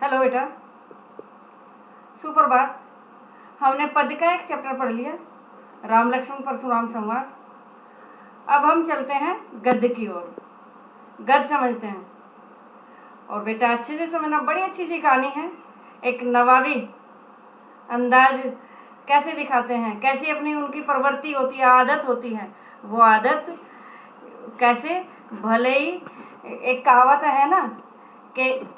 Hello बेटा, सुप्रभात। हमने पद्य का एक चैप्टर पढ़ लिया, राम लक्ष्मण परशुराम संवाद। अब हम चलते हैं गद्य की ओर, गद्य समझते हैं। और बेटा अच्छे से समझना, बड़ी अच्छी सी कहानी है। एक नवाबी अंदाज कैसे दिखाते हैं, कैसी अपनी उनकी प्रवृत्ति होती है, आदत होती है। वो आदत कैसे, भले ही एक कहावत है ना कि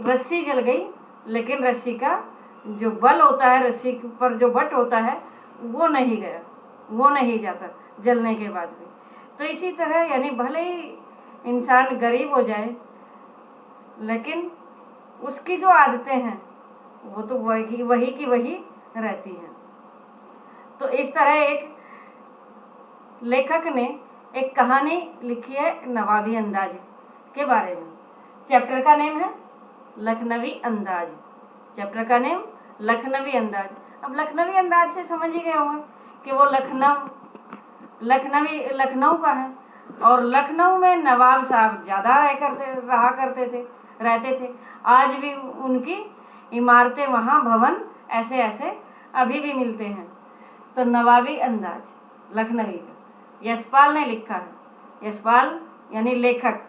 रस्सी जल गई लेकिन रस्सी का जो बल होता है, रस्सी पर जो बट होता है वो नहीं गया, वो नहीं जाता जलने के बाद भी। तो इसी तरह यानी भले ही इंसान गरीब हो जाए लेकिन उसकी जो आदतें हैं वो तो वही की वही रहती हैं। तो इस तरह एक लेखक ने एक कहानी लिखी है नवाबी अंदाज के बारे में। चैप्टर का नेम है लखनवी अंदाज। चैप्टर का नेम लखनवी अंदाज। अब लखनवी अंदाज से समझ ही गए होंगे कि वो लखनऊ का है। और लखनऊ में नवाब साहब ज़्यादा रहते थे। आज भी उनकी इमारतें, वहाँ भवन ऐसे ऐसे अभी भी मिलते हैं। तो नवाबी अंदाज लखनवी का यशपाल ने लिखा है। यशपाल यानी लेखक।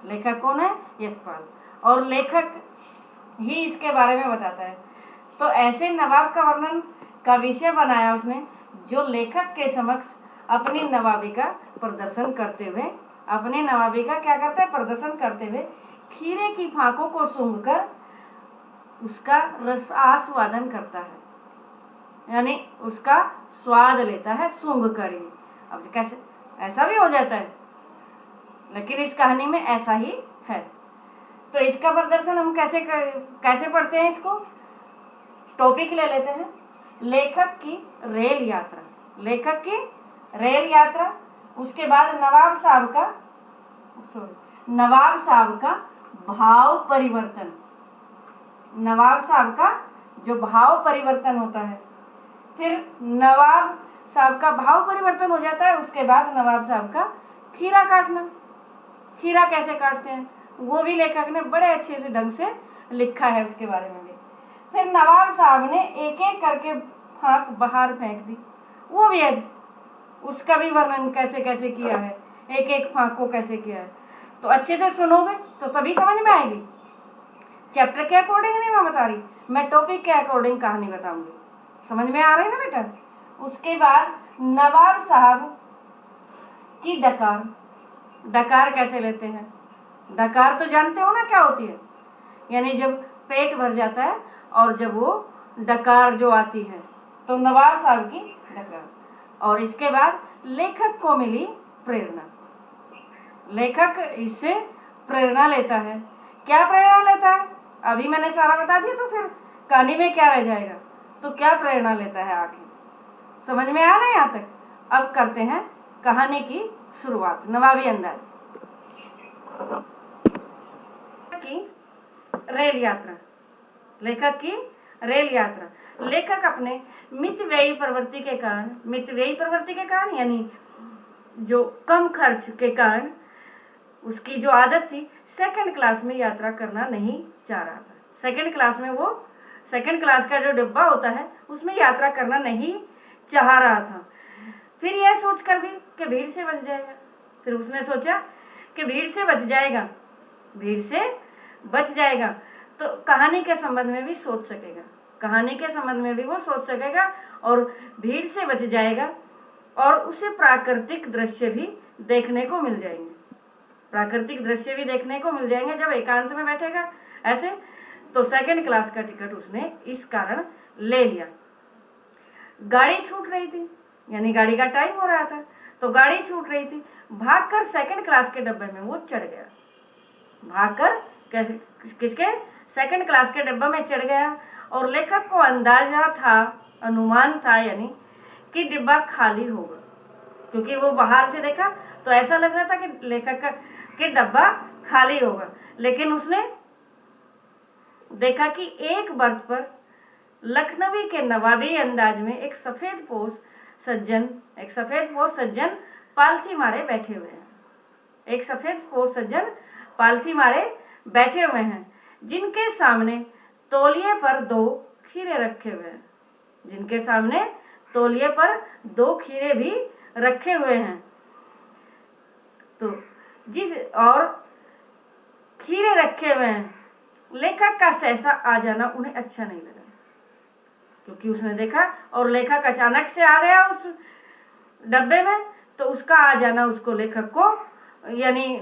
लेखक कौन है? यशपाल। और लेखक ही इसके बारे में बताता है। तो ऐसे नवाब का वर्णन का विषय बनाया उसने, जो लेखक के समक्ष अपनी नवाबी का प्रदर्शन करते हुए, अपने नवाबी का क्या करता है? प्रदर्शन करते हुए खीरे की फांकों को सूंघकर उसका रस आस्वादन करता है, यानी उसका स्वाद लेता है सूंघ कर ही। अब कैसे ऐसा भी हो जाता है, लेकिन इस कहानी में ऐसा ही है। तो इसका प्रदर्शन हम कैसे पढ़ते हैं? इसको टॉपिक ले लेते हैं, लेखक की रेल यात्रा। लेखक की रेल यात्रा। उसके बाद नवाब साहब का भाव परिवर्तन। नवाब साहब का जो भाव परिवर्तन होता है, फिर नवाब साहब का भाव परिवर्तन हो जाता है। उसके बाद नवाब साहब का खीरा काटना। खीरा कैसे काटते हैं वो भी लेखक ने बड़े अच्छे से ढंग से लिखा है, उसके बारे में भी। फिर नवाब साहब ने एक एक करके फांक बाहर फेंक दी, वो भी है, उसका भी वर्णन कैसे कैसे किया है, एक एक फांक को कैसे किया है। तो अच्छे से सुनोगे तो तभी समझ में आएगी। चैप्टर के अकॉर्डिंग नहीं मैं बता रही, मैं टॉपिक के अकॉर्डिंग कहानी बताऊंगी। समझ में आ रही है ना बेटा? उसके बाद नवाब साहब की डकार। डकार कैसे लेते हैं? डकार तो जानते हो ना क्या होती है? यानी जब पेट भर जाता है और जब वो डकार जो आती है, तो नवाब साहब की डकार। और इसके बाद लेखक को मिली प्रेरणा। लेखक इससे प्रेरणा लेता है। क्या प्रेरणा लेता है? अभी मैंने सारा बता दिया, तो फिर कहानी में क्या रह जाएगा? तो क्या प्रेरणा लेता है आखिर? समझ में आ रहा है यहाँ तक? अब करते हैं कहानी की शुरुआत। नवाबी अंदाज की रेल यात्रा। लेखक की रेल यात्रा। लेखक अपने मितव्ययी प्रवृत्ति के कारण यानी जो कम खर्च के कारण उसकी जो आदत थी, सेकंड क्लास में यात्रा करना नहीं चाह रहा था। सेकंड क्लास में, वो सेकंड क्लास का जो डिब्बा होता है उसमें यात्रा करना नहीं चाह रहा था। फिर यह सोचकर भी कि भीड़ से बच जाएगा। फिर उसने सोचा कि भीड़ से बच जाएगा तो कहानी के संबंध में भी सोच सकेगा। वो सोच सकेगा और भीड़ से बच जाएगा, और उसे प्राकृतिक दृश्य भी देखने को मिल जाएंगे जब एकांत में बैठेगा ऐसे। तो सेकंड क्लास का टिकट उसने इस कारण ले लिया। गाड़ी छूट रही थी, यानी गाड़ी का टाइम हो रहा था, तो गाड़ी छूट रही थी। भागकर सेकंड क्लास के डब्बे में वो चढ़ गया। किसके? सेकंड क्लास के डब्बे में चढ़ गया। और लेखक को अनुमान था यानी कि डिब्बा खाली होगा, क्योंकि वो बाहर से देखा तो ऐसा लग रहा था कि लेखक का डब्बा खाली होगा। लेकिन उसने देखा कि एक बर्थ पर लखनवी के नवाबी अंदाज में एक सफेदपोश सज्जन पालथी मारे बैठे हुए हैं। जिनके सामने तौलिए पर 2 खीरे रखे हुए हैं, जिनके सामने तौलिए पर 2 खीरे भी रखे हुए हैं। तो जिस और खीरे रखे हुए हैं, लेखक का सहसा आ जाना उन्हें अच्छा नहीं लगा, क्योंकि उसने देखा और लेखक अचानक से आ गया उस डब्बे में, तो उसका आ जाना उसको, लेखक को, यानी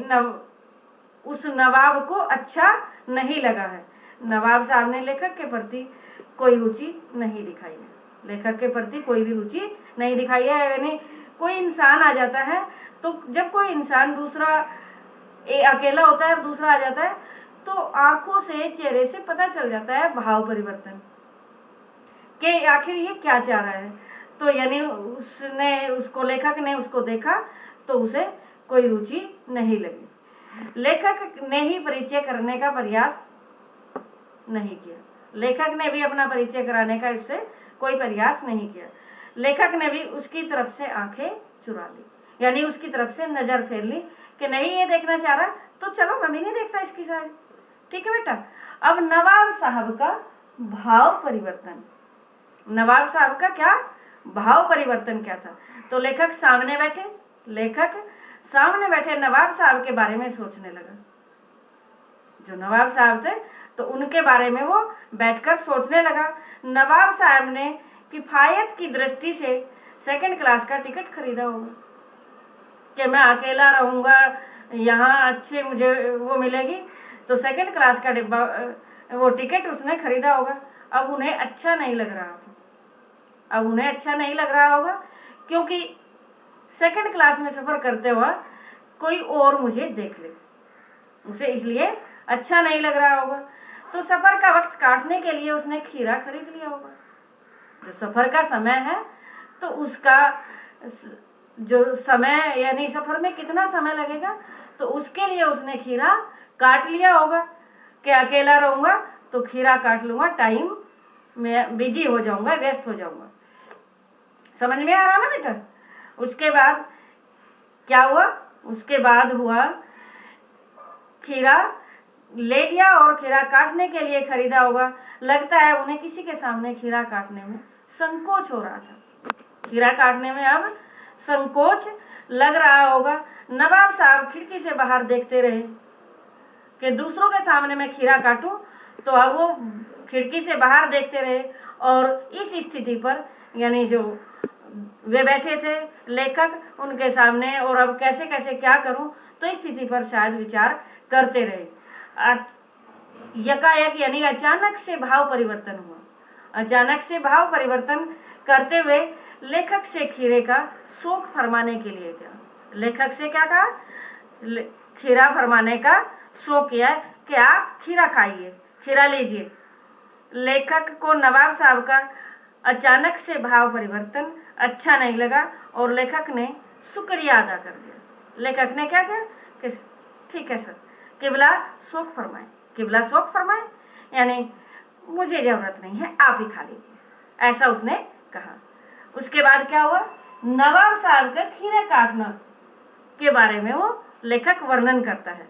उस नवाब को अच्छा नहीं लगा है। नवाब साहब ने लेखक के प्रति कोई रुचि नहीं दिखाई है, लेखक के प्रति कोई भी रुचि नहीं दिखाई है। यानी कोई इंसान आ जाता है, तो जब कोई इंसान दूसरा अकेला होता है और दूसरा आ जाता है, तो आंखों से, चेहरे से पता चल जाता है भाव परिवर्तन कि आखिर ये क्या चाह रहा है। तो यानी उसको लेखक ने उसको देखा तो उसे कोई रुचि नहीं लगी। लेखक ने ही परिचय करने का प्रयास नहीं किया, लेखक ने भी अपना परिचय कराने का इससे कोई प्रयास नहीं किया। लेखक ने भी उसकी तरफ से आंखें चुरा ली, यानी उसकी तरफ से नजर फेर ली कि नहीं ये देखना चाह रहा तो चलो मैं भी नहीं देखता इसकी साइड, ठीक है बेटा। अब नवाब साहब का भाव परिवर्तन, नवाब साहब का क्या भाव परिवर्तन क्या था। तो लेखक सामने बैठे नवाब साहब के बारे में सोचने लगा। जो नवाब साहब थे तो उनके बारे में वो बैठकर सोचने लगा। नवाब साहब ने किफायत की दृष्टि से 2nd क्लास का टिकट खरीदा होगा कि मैं अकेला रहूँगा, यहाँ अच्छे मुझे वो मिलेगी, तो 2nd क्लास का डिब्बा वो टिकट उसने खरीदा होगा। अब उन्हें अच्छा नहीं लग रहा होगा, क्योंकि 2nd क्लास में सफ़र करते हुआ कोई और मुझे देख ले, उसे इसलिए अच्छा नहीं लग रहा होगा। तो सफ़र का वक्त काटने के लिए उसने खीरा खरीद लिया होगा। जो सफ़र का समय है तो उसका जो समय, यानी सफ़र में कितना समय लगेगा, तो उसके लिए उसने खीरा काट लिया होगा कि अकेला रहूँगा तो खीरा काट लूँगा, टाइम में बिजी हो जाऊँगा, व्यस्त हो जाऊँगा। समझ में आ रहा ना बेटा। उसके बाद क्या हुआ, उसके बाद हुआ खीरा ले लिया और खीरा काटने के लिए खरीदा होगा। लगता है उन्हें किसी के सामने खीरा काटने में संकोच हो रहा था, खीरा काटने में अब संकोच लग रहा होगा। नवाब साहब खिड़की से बाहर देखते रहे कि दूसरों के सामने मैं खीरा काटूं, तो अब वो खिड़की से बाहर देखते रहे और इस स्थिति पर, यानी जो वे बैठे थे लेखक उनके सामने, और अब कैसे कैसे क्या करूं, तो इस स्थिति पर शायद विचार करते रहे। यकायक यानी अचानक से भाव परिवर्तन हुआ। अचानक से भाव परिवर्तन करते हुए लेखक से खीरे का शौक फरमाने के लिए क्या, लेखक से क्या कहा, खीरा फरमाने का शौक किया है कि आप खीरा खाइए, खीरा लीजिए। लेखक को नवाब साहब का अचानक से भाव परिवर्तन अच्छा नहीं लगा और लेखक ने शुक्रिया अदा कर दिया। लेखक ने क्या किया कि ठीक है सर, किबला शौक फरमाए, किबला शौक फरमाए, यानी मुझे ज़रूरत नहीं है, आप ही खा लीजिए, ऐसा उसने कहा। उसके बाद क्या हुआ, नवाब साहब का खीरा काटना के बारे में वो लेखक वर्णन करता है।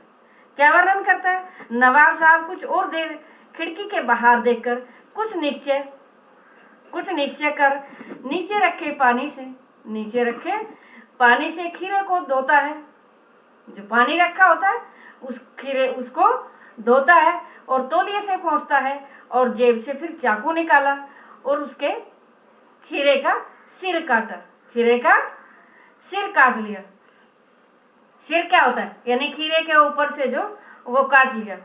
क्या वर्णन करता है, नवाब साहब कुछ और देर खिड़की के बाहर देखकर कुछ निश्चय कर नीचे रखे पानी से खीरे को धोता है। जो पानी रखा होता है उसको धोता है और तौलिए से पोंछता है और जेब से फिर चाकू निकाला और उसके खीरे का सिर काट लिया। सिर क्या होता है, यानी खीरे के ऊपर से जो वो काट लिया।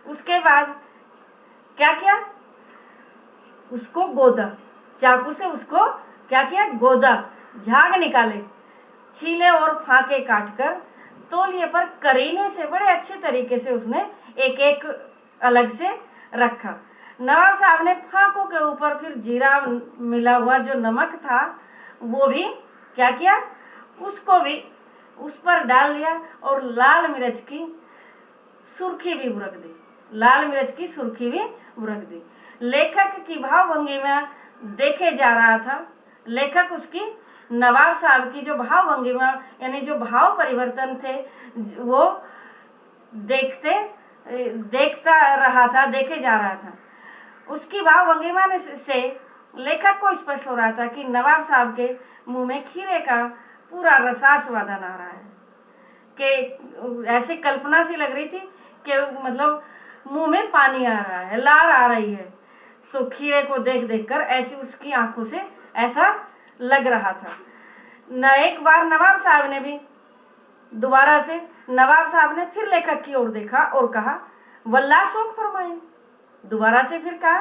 उसके बाद क्या किया, उसको गोदा, चाकू से उसको क्या किया, गोदा, झाग निकाले, छीले और फाके काटकर तौलिए पर करीने से बड़े अच्छे तरीके से उसने एक एक अलग से रखा। नवाब साहब ने फाकों के ऊपर फिर जीरा मिला हुआ जो नमक था वो भी क्या किया, उसको भी उस पर डाल दिया और लाल मिर्च की सुर्खी भी बुरक दी। लेखक की भावभंगी में देखे जा रहा था, लेखक उसकी नवाब साहब की जो भावभंगी में, यानी जो भाव परिवर्तन थे, वो देखे जा रहा था। उसकी भाव भंगिमा से लेखक को स्पष्ट हो रहा था कि नवाब साहब के मुंह में खीरे का पूरा रसास्वादन आ रहा है, कि ऐसी कल्पना सी लग रही थी कि मतलब मुंह में पानी आ रहा है, लार आ रही है। तो खीरे को देख देख कर ऐसी उसकी आंखों से ऐसा लग रहा था। न एक बार नवाब साहब ने भी दोबारा से नवाब साहब ने फिर लेखक की ओर देखा और कहा, वल्लाह शौक फरमाए। दोबारा से फिर कहा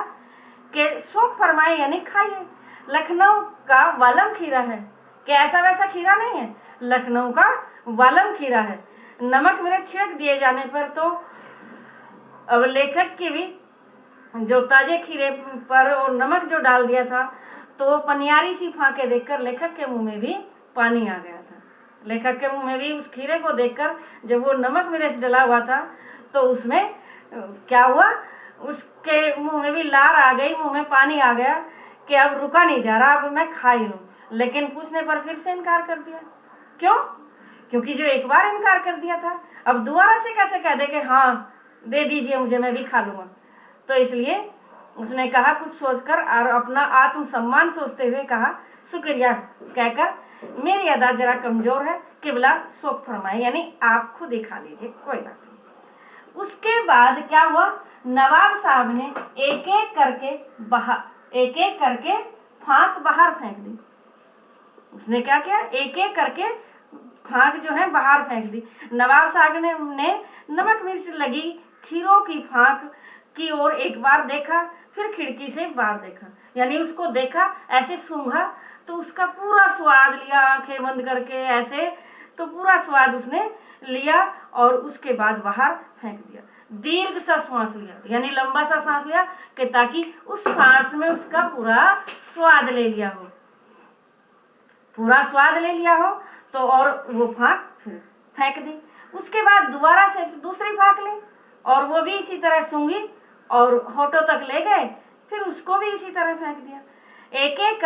कि शौक फरमाए यानी खाइए, लखनऊ का वालम खीरा है, कि ऐसा वैसा खीरा नहीं है, लखनऊ का वालम खीरा है। नमक मिर्च छिड़क दिए जाने पर तो अब लेखक की भी जो ताजे खीरे पर और नमक जो डाल दिया था, तो वो पनियारी सी फांके देखकर लेखक के मुंह में भी पानी आ गया था। लेखक के मुंह में भी उस खीरे को देखकर जब वो नमक मिर्च डला हुआ था तो उसमें क्या हुआ, उसके मुंह में भी लार आ गई, मुंह में पानी आ गया कि अब रुका नहीं जा रहा, अब मैं खा ही लूँ। लेकिन पूछने पर फिर से इनकार कर दिया। क्यों? क्योंकि जो एक बार इनकार कर दिया था, अब दोबारा से कैसे कह दे कि हाँ दे दीजिए मुझे, मैं भी खा लूँगा। तो इसलिए उसने कहा कुछ सोचकर और अपना आत्मसम्मान सोचते हुए कहा, शुक्रिया कहकर, मेरी अदा जरा कमजोर है, किबला शौक फरमाए, यानी आप खुद ही खा लीजिए, कोई बात नहीं। उसके बाद क्या हुआ, नवाब साहब ने एक एक करके फांक बाहर फेंक दी। उसने क्या किया, एक एक करके फांक जो है बाहर फेंक दी। नवाब साहब ने नमक मिर्च लगी खीरों की फांक की ओर एक बार देखा, फिर खिड़की से बाहर देखा, यानी उसको देखा, ऐसे सूंघा तो उसका पूरा स्वाद लिया, आंखें बंद करके ऐसे, तो पूरा स्वाद उसने लिया और उसके बाद बाहर फेंक दिया। दीर्घ सा सांस लिया, यानी लंबा सा सांस लिया कि ताकि उस सांस में उसका पूरा स्वाद ले लिया हो, पूरा स्वाद ले लिया हो। तो और वो फांक फिर फेंक दी। उसके बाद दोबारा से दूसरी फांक ली और वो भी इसी तरह सूंघी और होठों तक ले गए, फिर उसको भी इसी तरह फेंक दिया। एक एक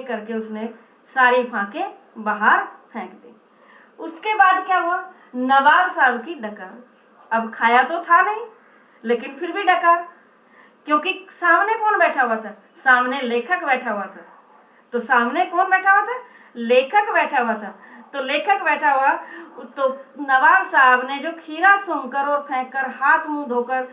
करके उसने सारी फांके बाहर फेंक दी। उसके बाद क्या हुआ, नवाब साहब की डकार। अब खाया तो था नहीं, लेकिन फिर भी डकार, क्योंकि सामने कौन बैठा हुआ था, सामने लेखक बैठा हुआ था। तो सामने कौन बैठा हुआ था, लेखक बैठा हुआ था। तो लेखक बैठा हुआ, तो नवाब साहब ने जो खीरा सूंघकर और फेंककर हाथ मुंह धोकर,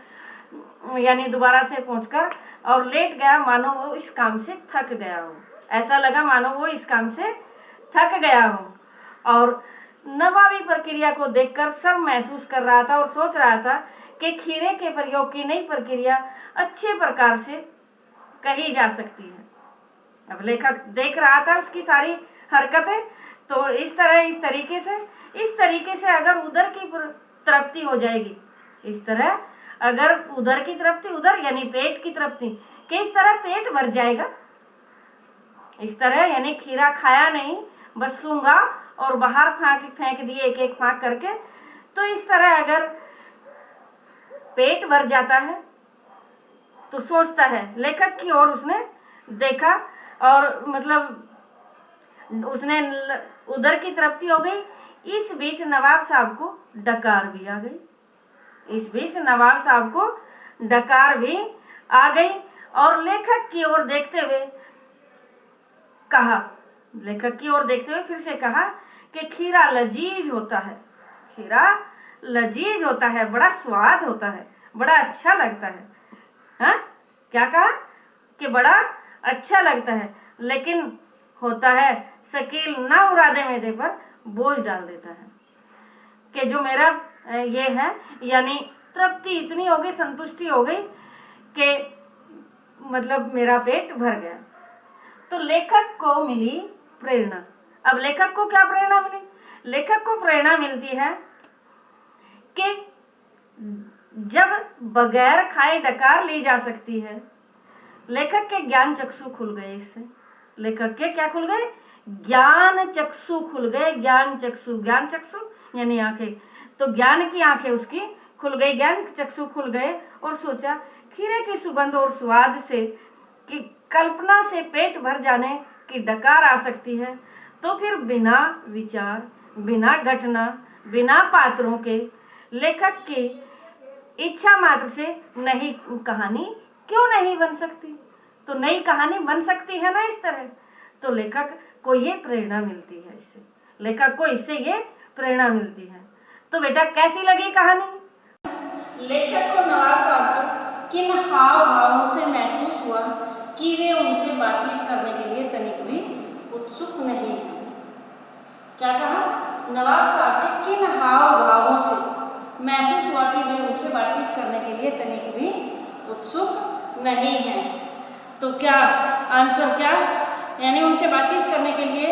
यानी दोबारा से पहुंचकर और लेट गया, मानो वो इस काम से थक गया हो। ऐसा लगा मानो वो इस काम से थक गया हो और नवाबी प्रक्रिया को देखकर शर्म महसूस कर रहा था और सोच रहा था कि खीरे के प्रयोग की नई प्रक्रिया अच्छे प्रकार से कही जा सकती है। अब लेखक देख रहा था उसकी सारी हरकतें, तो इस तरीके से अगर उधर की तृप्ति हो जाएगी, इस तरह अगर उधर की तृप्ति, उधर यानी पेट की तृप्ति, कि इस तरह पेट भर जाएगा, इस तरह यानी खीरा खाया नहीं, बस सूंघा और बाहर फेंक दिए एक एक फांक करके। तो इस तरह अगर पेट भर जाता है तो सोचता है, लेखक की ओर उसने देखा और मतलब उसने उधर की तृप्ति हो गई। इस बीच नवाब साहब को डकार भी आ गई, और लेखक की ओर देखते हुए फिर से कहा कि खीरा लजीज होता है, बड़ा स्वाद होता है, बड़ा अच्छा लगता है। हाँ, क्या कहा कि बड़ा अच्छा लगता है, लेकिन होता है शकील ना उरादे मैदे पर बोझ डाल देता है, कि जो मेरा ये है, यानी तृप्ति इतनी हो गई, संतुष्टि हो गई कि मतलब मेरा पेट भर गया। तो लेखक को मिली प्रेरणा। अब लेखक को क्या प्रेरणा मिली, लेखक को प्रेरणा मिलती है कि जब बगैर खाए डकार ली जा सकती है। लेखक के ज्ञान चक्षु खुल गए, इससे लेखक के क्या खुल गए, ज्ञान चक्षु खुल गए। ज्ञान चक्षु यानी आंखें, तो ज्ञान की आंखें उसकी खुल गई, ज्ञान चक्षु खुल गए और सोचा खीरे की सुगंध और स्वाद से कि कल्पना से पेट भर जाने की डकार आ सकती है, तो फिर बिना विचार, बिना घटना, बिना पात्रों के, लेखक की इच्छा मात्र से नई कहानी क्यों नहीं बन सकती? तो नई कहानी बन सकती है ना इस तरह। तो लेखक को ये प्रेरणा मिलती है, इससे लेखक को इससे ये प्रेरणा मिलती है। तो बेटा कैसी लगी कहानी? लेखक को नवाब साहब के किन हाव भावों से महसूस हुआ कि वे उनसे बातचीत करने के लिए तनिक भी उत्सुक नहीं है। क्या कहा? नवाब साहब के किन हाव भावों से महसूस हुआ कि वे उनसे बातचीत करने के लिए तनिक भी उत्सुक नहीं है। तो क्या आंसर क्या, यानी उनसे बातचीत करने के लिए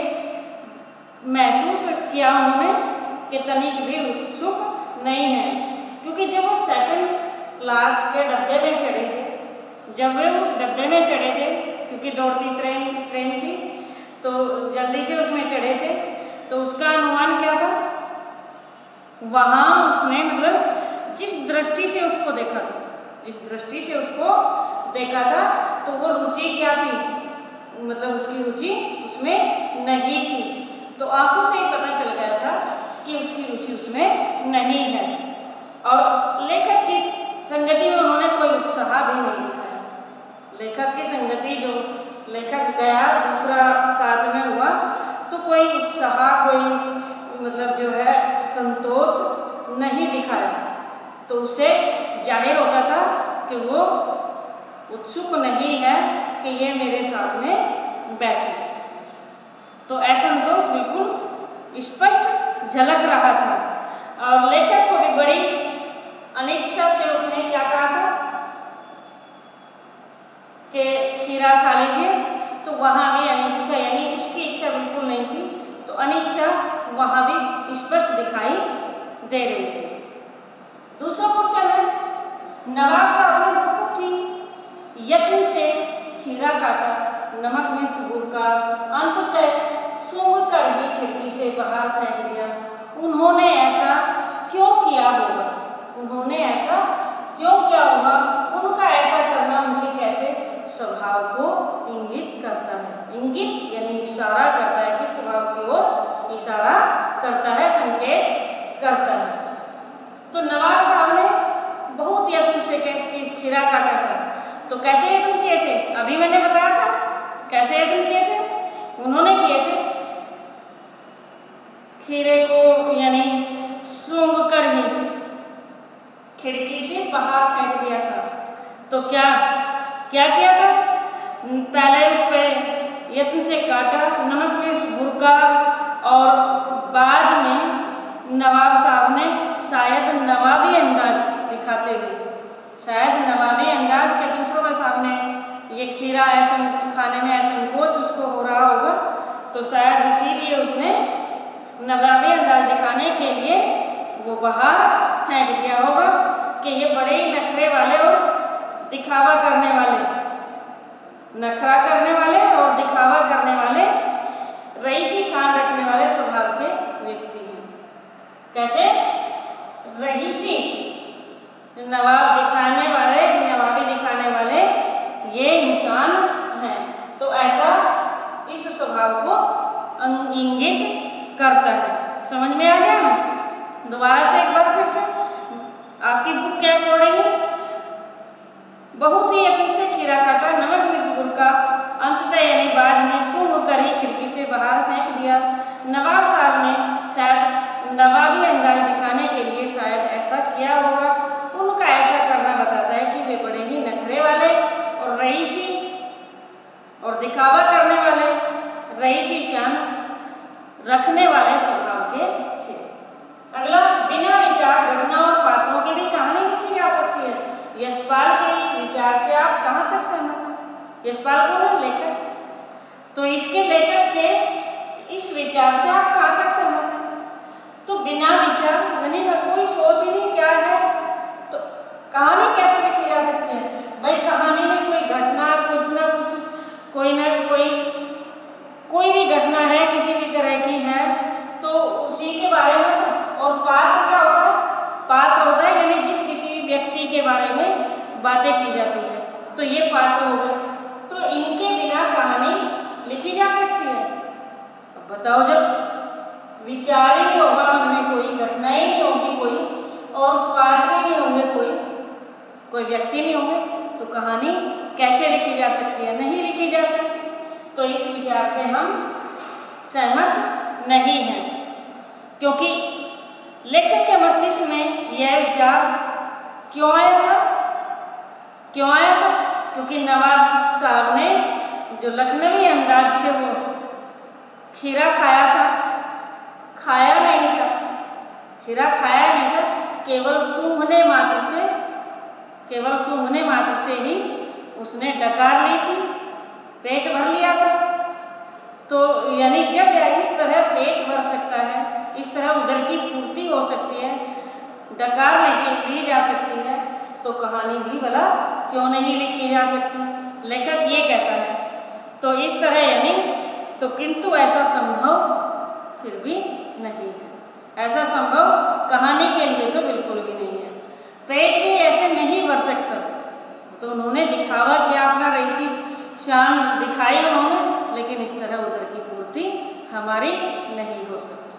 महसूस किया उन्होंने कि तनिक भी उत्सुक नहीं है, क्योंकि जब वो सेकंड क्लास के डब्बे में चढ़े थे, जब वे उस डब्बे में चढ़े थे, क्योंकि दौड़ती ट्रेन थी तो जल्दी से उसमें चढ़े थे, तो उसका अनुमान क्या था? वहाँ उसने मतलब जिस दृष्टि से उसको देखा था, जिस दृष्टि से उसको देखा था, तो वो रुचि क्या थी, मतलब उसकी रुचि उसमें नहीं थी। तो आंखों से ही पता चल गया था कि उसकी रुचि उसमें नहीं है। और लेखक की संगति में उन्होंने कोई उत्साह भी नहीं दिखाया। लेखक की संगति, जो लेखक गया दूसरा साथ में हुआ, तो कोई उत्साह, कोई मतलब जो है संतोष नहीं दिखाया। तो उससे जाहिर होता था कि वो उत्सुक नहीं है कि ये मेरे साथ में बैठे। तो असंतोष बिल्कुल स्पष्ट झलक रहा था। और लेखक को भी बड़ी अनिच्छा से उसने क्या कहा था कि खीरा खा लीजिए, तो वहाँ भी अनिच्छा, यानी उसकी इच्छा बिल्कुल नहीं थी, तो अनिच्छा वहाँ भी स्पष्ट दिखाई दे रही थी। दूसरा क्वेश्चन है, नवाब साहब ने बहुत ही यत्न से खीरा काटा, नमक मिर्च बुरका, अंततः सूंघ कर ही खिड़की से बाहर फेंक दिया। उन्होंने ऐसा क्यों किया होगा? उन्होंने ऐसा क्यों किया होगा? उनका ऐसा करना उनके कैसे स्वभाव को इंगित करता है? इंगित यानी इशारा करता है, कि स्वभाव की ओर इशारा करता है, संकेत करता है। तो नवाब साहब ने बहुत यत्न से खीरा काटा था। तो कैसे यत्न किए थे? अभी मैंने बताया था कैसे यत्न किए थे। उन्होंने किए थे खीरे को यानी सूंघ कर ही खिड़की से बाहर फेंक दिया था। तो क्या क्या किया था? पहले उस पर यत्न से काटा, नमक मिर्च बुरका, और बाद में नवाब साहब ने शायद नवाबी अंदाज दिखाते हुए, शायद नवाबी अंदाज के दूसरों के सामने ये खीरा ऐसा खाने में असंकोच उसको हो रहा होगा, तो शायद इसीलिए उसने नवाबी अंदाज दिखाने के लिए वो बाहर फेंक दिया होगा कि ये बड़े ही नखरे वाले और दिखावा करने वाले, नखरा करने वाले और दिखावा करने वाले, रईसी खान रखने वाले स्वभाव के व्यक्ति हैं। कैसे? रईसी, नवाब दिखाने वाले, नवाबी दिखाने वाले ये इंसान हैं। तो ऐसा इस स्वभाव को इंगित करता है। समझ में आ गया ना? दोबारा से एक बार फिर से आपकी बुक के अकॉर्डिंग, बहुत ही यत्न से खीरा काटा, नमक मिर्च बुरका, अंततः यानी बाद में सूंघ कर ही खिड़की से बाहर फेंक दिया। नवाब साहब ने शायद नवाबी अंदाज दिखाने के लिए शायद ऐसा किया होगा। उनका ऐसा करना बताता है कि वे बड़े ही नखरे वाले और रईसी और दिखावा करने वाले, रईसी शान रखने वाले स्वभाव के थे। अगला, बिना विचार घटना और पात्रों की भी कहानी लिखी जा सकती है। यशपाल के इस विचार से आप कहाँ तक सहमत हैं? यशपाल कौन है? लेखक। तो इसके लेखक के इस विचार से आप कहाँ तक सहमत हैं? तो बिना विचार यानी कोई सोच ही नहीं क्या है, तो कहानी कैसे लिखी जा सकती है? भाई कहानी में कोई घटना, कुछ ना कुछ, कोई ना कोई भी घटना है, किसी भी तरह की है, तो उसी के बारे में तो। और पात्र क्या होता है? पात्र होता है यानी जिस किसी व्यक्ति के बारे में बातें की जाती है, तो ये पात्र हो गए। तो इनके बिना कहानी लिखी जा सकती है? अब बताओ, जब विचार ही नहीं होगा मन में, कोई घटना ही नहीं होगी कोई, और पात्र ही नहीं होंगे कोई, कोई व्यक्ति नहीं होंगे तो कहानी कैसे लिखी जा सकती है? नहीं लिखी जा सकती। तो इस विचार से हम सहमत नहीं हैं, क्योंकि लेखक के मस्तिष्क में यह विचार क्यों आया था? क्यों आया था? क्योंकि नवाब साहब ने जो लखनवी अंदाज से वो खीरा खाया था, खाया नहीं था, खीरा खाया नहीं था, केवल सूंघने मात्र से ही उसने डकार ली थी, पेट भर लिया था। तो यानी जब इस तरह पेट भर सकता है, इस तरह उधर की पूर्ति हो सकती है, डकार ली जा सकती है, तो कहानी भी भला क्यों नहीं लिखी जा सकती? लेखक ये कहता है। तो इस तरह यानी तो किंतु ऐसा संभव फिर भी नहीं है, ऐसा संभव कहानी के लिए तो बिल्कुल भी नहीं है। पेट भी ऐसे नहीं भर सकता। तो उन्होंने दिखावा किया, अपना रईसी शान दिखाई उन्होंने, लेकिन इस तरह उधर की पूर्ति हमारी नहीं हो सकती।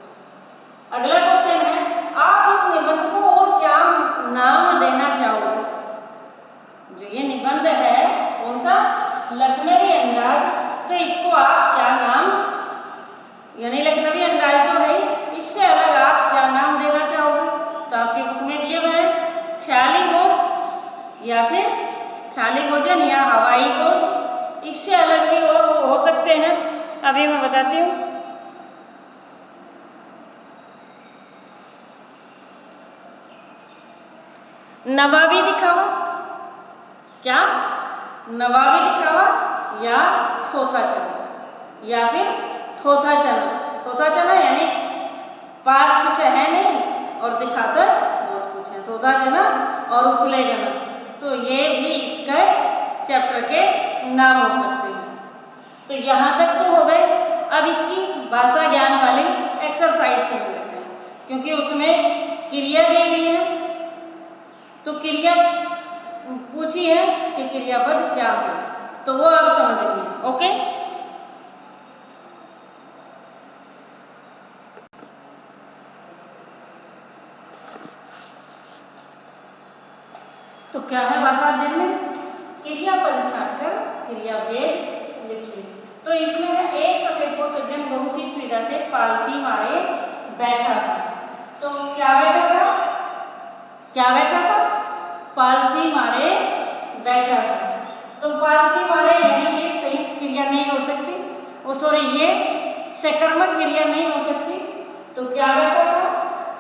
अगला क्वेश्चन है, आप इस निबंध को और क्या नाम देना चाहोगे? जो ये निबंध है कौन सा? लखनवी अंदाज। तो इसको आप क्या नाम, यानी लखनवी अंदाज तो है, इससे अलग आप क्या नाम देना चाहोगे? तो आपकी बुक में दिए हुए हैं ख्याली बोझ या फिर ख्याली भोजन या हवाई बोझ। इससे अलग भी और हो सकते हैं, अभी मैं बताती हूँ। नवाबी दिखावा, क्या? नवाबी दिखावा या थोथा चना, या फिर थोथा चना। थोथा चना यानी पास कुछ है नहीं और दिखाता बहुत कुछ है, थोथा चना और उछलेगा ना। तो ये भी इसके चैप्टर के नाम हो सकते हैं। तो यहाँ तक तो हो गए। अब इसकी भाषा ज्ञान वाली एक्सरसाइज समझ लेते हैं, क्योंकि उसमें क्रिया दी हुई है। तो क्रिया पूछी है कि क्रियापद क्या है, तो वो आप समझेंगे। ओके, तो क्या है भाषा अध्ययन में? क्रियापद छाटकर क्रियाभेद लिखिए। तो इसमें है, एक सफेद को सज्जन बहुत ही सुविधा से पालथी मारे बैठा था। तो क्या बैठा था? क्या बैठा था? पालथी मारे बैठा था। तो पालथी मारे यानी ये संयुक्त क्रिया नहीं हो सकती, वो सॉरी ये सकर्मक क्रिया नहीं हो सकती। तो क्या बैठा था?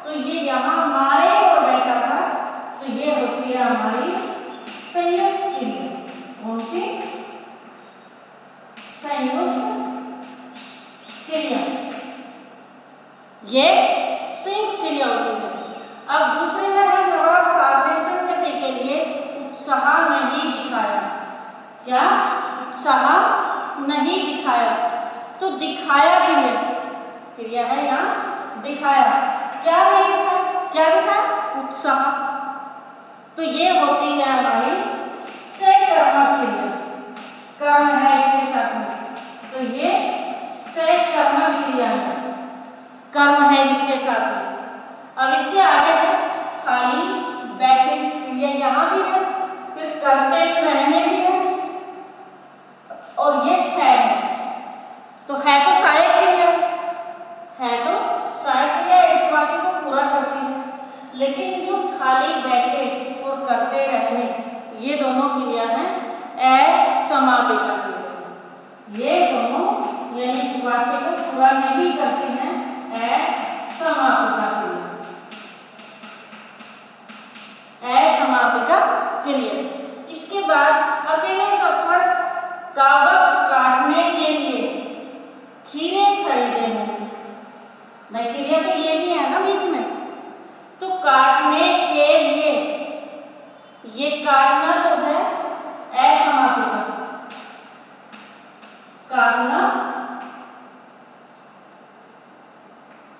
तो ये यहाँ मारे और बैठा था, तो ये होती है हमारी संयुक्त क्रिया। कौन सी? संयुक्त क्रिया। ये संयुक्त क्रिया होती है। अब दूसरे में है, नवाब साहब ने संगति के लिए उत्साह नहीं दिखाया। क्या? उत्साह नहीं दिखाया। तो दिखाया क्रिया, क्रिया है यहाँ दिखाया। क्या नहीं दिखाया? क्या दिखाया? उत्साह। तो ये होती है हमारी सकर्मक क्रिया, कर्म है इसके साथ में, तो ये सकर्मक क्रिया है, कर्म है जिसके साथ में। अब इससे आगे है खाली बैठे क्रिया, यहाँ भी है, फिर करते रहने भी है, और ये है। तो है तो सहायक क्रिया, है तो सहायक क्रिया, इस वाक्य को पूरा करती है। लेकिन जो खाली बैठे और करते रहने, ये दोनों क्रिया हैं असमापिका क्रिया। ये दोनों यानी वाक्य को पूरा नहीं करती हैं असमापिका क्रिया, असमापिका क्रिया। इसके बाद अकेले सफर का वक्त काटने के लिए खीरे खरीदे होंगे। भाई क्रिया तो ये भी है ना बीच में, तो काटने के लिए, ये काटना तो है असमापिका, काटना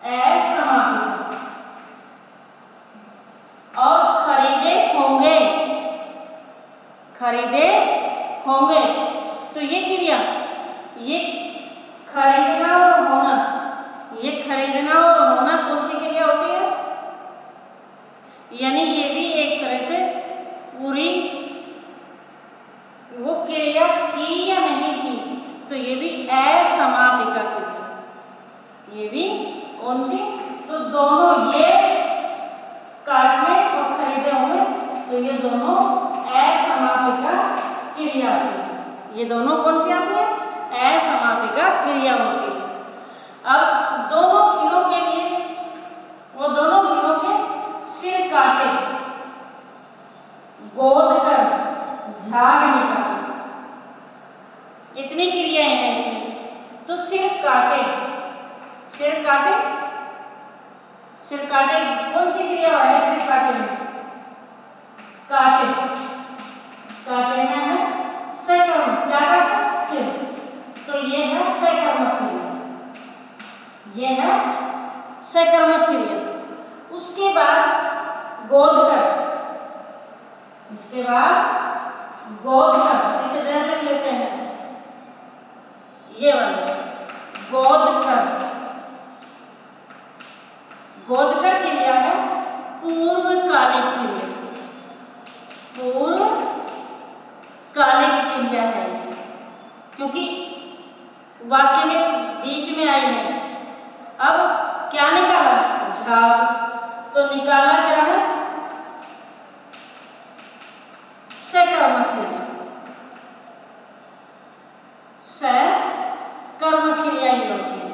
असमापिका, और खरीदे होंगे, खरीदे होंगे। तो ये क्रिया, ये खरीदना और होना, ये खरीदना और होना कौन सी क्रिया होती है? यानी ये भी एक तरह से पूरी ये भी असमापिका क्रिया, ये भी कौन सी, तो दोनों ये काटने और खरीदे हुए, तो ये दोनों असमापिका क्रिया आती है। ये दोनों कौन सी आती है, असमापिका क्रिया होती है। अब दोनों खीरों के लिए, वो दोनों खीरों के सिर काटे, गोद कर, झाग निकाले, इतनी क्रियाएं हैं इसमें। तो सिर काटे, सिर काटे, सिर काटे कौन सी क्रिया है सिर काटे में, काटे, काटे में है सकर्मक, क्या काटे, सिर, तो ये है सकर्मक क्रिया, ये है सकर्मक क्रिया। उसके बाद गोद कर, इसके बाद गोद कर, एक ध्यान रख लेते हैं, ये वाले गोद कर, गोद कर क्रिया है पूर्वकालिक क्रिया, पूर्वकालिक क्रिया है, क्योंकि वाक्य में बीच में आई है। अब क्या निकाला, झाग, तो निकालना क्या है, सकर्मक क्रिया, सकर्मक क्रिया ये होती है।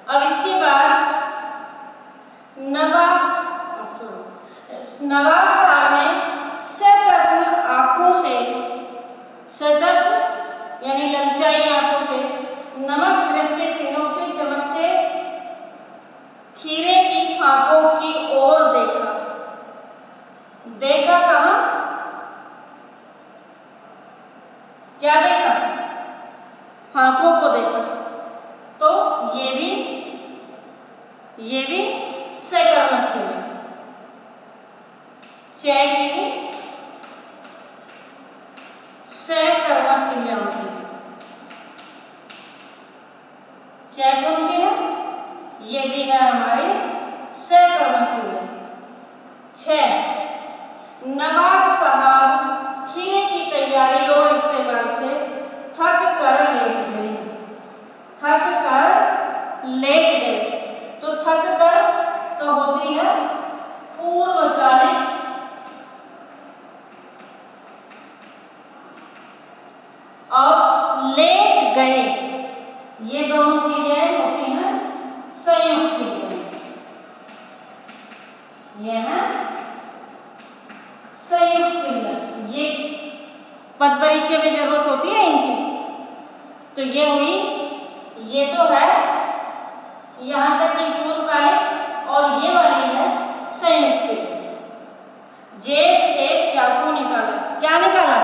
अब इसके बाद नवाब साहब ने सतृष्ण आंखों से, सतृष्ण यानी ललचाई आंखों से, नमक मिर्च के सिंगों से चमकते खीरे की फांकों की ओर देखा, देखा कहां, क्या देखा, फांकों को देखा, तो ये भी सकर्मक क्रिया, चय की भी सकर्मक क्रिया होती है। चय कौन सी है, ये भी है हमारी सकर्मक क्रिया। 6 नवाब साहब खीरे की तैयारी और इस्तेमाल से थक कर लेट गए, थक कर लेट गए, तो थक कर तो होती है पूर्वकालिक, और लेट गए ये दोनों क्रियाएं होती हैं संयुक्त क्रिया, ये है संयुक्त क्रिया। ये पद परिचय में जरूरत होती है इनकी, तो ये हुई, ये तो है यहां तक की पूर्वकालिक, और ये वाली है संयुक्त क्रिया। जेब से चाकू निकाला, क्या निकाला,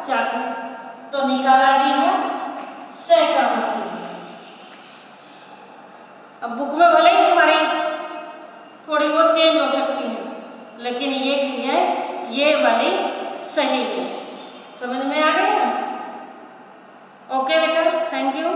चाकू, तो निकाला भी है सकर्मक क्रिया। अब बुक में भले ही तुम्हारी थोड़ी बहुत चेंज हो सकती है, लेकिन ये क्रिया ये वाली सही है। समझ में आ गई ना? ओके बेटा, थैंक यू।